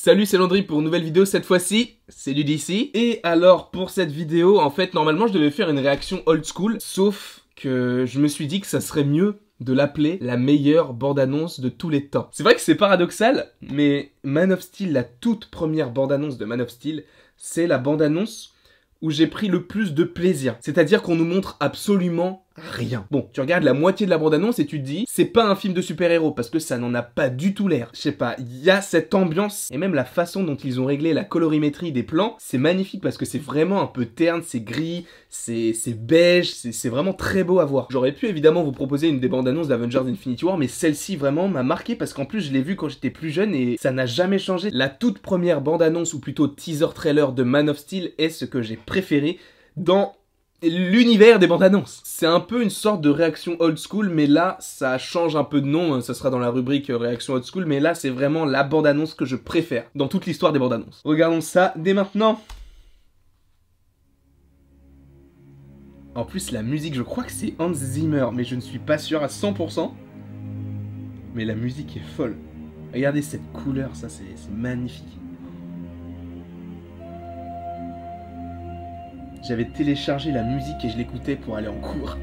Salut, c'est Landry pour une nouvelle vidéo. Cette fois-ci, c'est du DC. Et alors, pour cette vidéo, en fait, normalement, je devais faire une réaction old school. Sauf que je me suis dit que ça serait mieux de l'appeler la meilleure bande-annonce de tous les temps. C'est vrai que c'est paradoxal, mais Man of Steel, la toute première bande-annonce de Man of Steel, c'est la bande-annonce où j'ai pris le plus de plaisir. C'est-à-dire qu'on nous montre absolument rien. Bon, tu regardes la moitié de la bande-annonce et tu te dis, c'est pas un film de super-héros, parce que ça n'en a pas du tout l'air. Je sais pas, il y a cette ambiance, et même la façon dont ils ont réglé la colorimétrie des plans, c'est magnifique, parce que c'est vraiment un peu terne, c'est gris, c'est beige, c'est vraiment très beau à voir. J'aurais pu évidemment vous proposer une des bandes-annonces d'Avengers Infinity War, mais celle-ci vraiment m'a marqué, parce qu'en plus je l'ai vue quand j'étais plus jeune, et ça n'a jamais changé. La toute première bande-annonce, ou plutôt teaser trailer de Man of Steel, est ce que j'ai préféré dans l'univers des bandes annonces. C'est un peu une sorte de réaction old school, mais là, ça change un peu de nom, ça sera dans la rubrique réaction old school, mais là, c'est vraiment la bande annonce que je préfère dans toute l'histoire des bandes annonces. Regardons ça dès maintenant. En plus, la musique, je crois que c'est Hans Zimmer, mais je ne suis pas sûr à 100%. Mais la musique est folle. Regardez cette couleur, ça, c'est magnifique. J'avais téléchargé la musique et je l'écoutais pour aller en cours.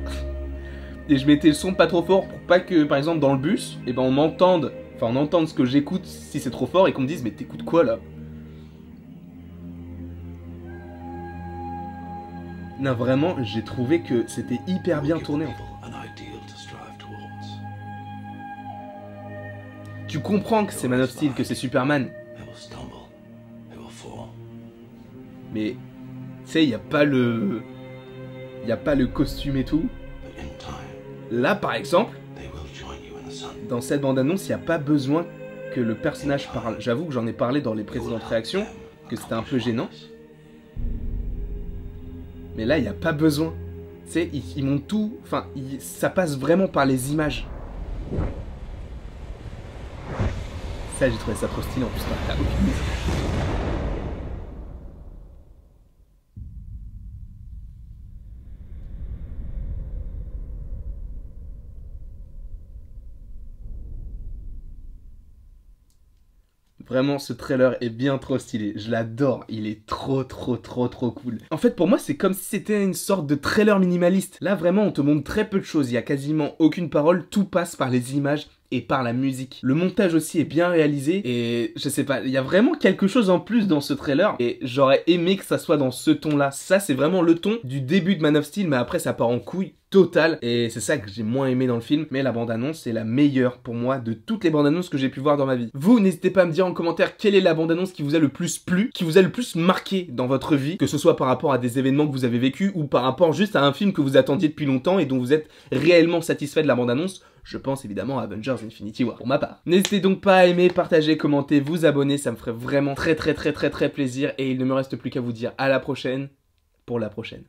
Et je mettais le son pas trop fort pour pas que, par exemple, dans le bus, et ben on entende ce que j'écoute si c'est trop fort et qu'on me dise mais t'écoutes quoi là? Non, vraiment, j'ai trouvé que c'était hyper bien tourné en fait. Tu comprends que c'est Man of Steel, que c'est Superman. Mais tu sais, il n'y a pas le costume et tout. Là, par exemple, dans cette bande-annonce, il n'y a pas besoin que le personnage parle. J'avoue que j'en ai parlé dans les précédentes réactions, que c'était un peu gênant. Mais là, il n'y a pas besoin. Tu sais, ils m'ont tout... Enfin, ça passe vraiment par les images. Ça, j'ai trouvé ça trop stylé en plus. T'as aucune musique. Vraiment, ce trailer est bien trop stylé. Je l'adore. Il est trop cool. En fait, pour moi, c'est comme si c'était une sorte de trailer minimaliste. Là, vraiment, on te montre très peu de choses. Il y a quasiment aucune parole. Tout passe par les images et par la musique. Le montage aussi est bien réalisé. Et je sais pas, il y a vraiment quelque chose en plus dans ce trailer. Et j'aurais aimé que ça soit dans ce ton-là. Ça, c'est vraiment le ton du début de Man of Steel. Mais après, ça part en couille totale. Et c'est ça que j'ai moins aimé dans le film. Mais la bande-annonce, c'est la meilleure pour moi de toutes les bandes-annonces que j'ai pu voir dans ma vie. Vous, n'hésitez pas à me dire en commentaire quelle est la bande-annonce qui vous a le plus plu, qui vous a le plus marqué dans votre vie, que ce soit par rapport à des événements que vous avez vécus ou par rapport juste à un film que vous attendiez depuis longtemps et dont vous êtes réellement satisfait de la bande-annonce. Je pense évidemment à Avengers Infinity War, pour ma part. N'hésitez donc pas à aimer, partager, commenter, vous abonner, ça me ferait vraiment très plaisir. Et il ne me reste plus qu'à vous dire à la prochaine, pour la prochaine.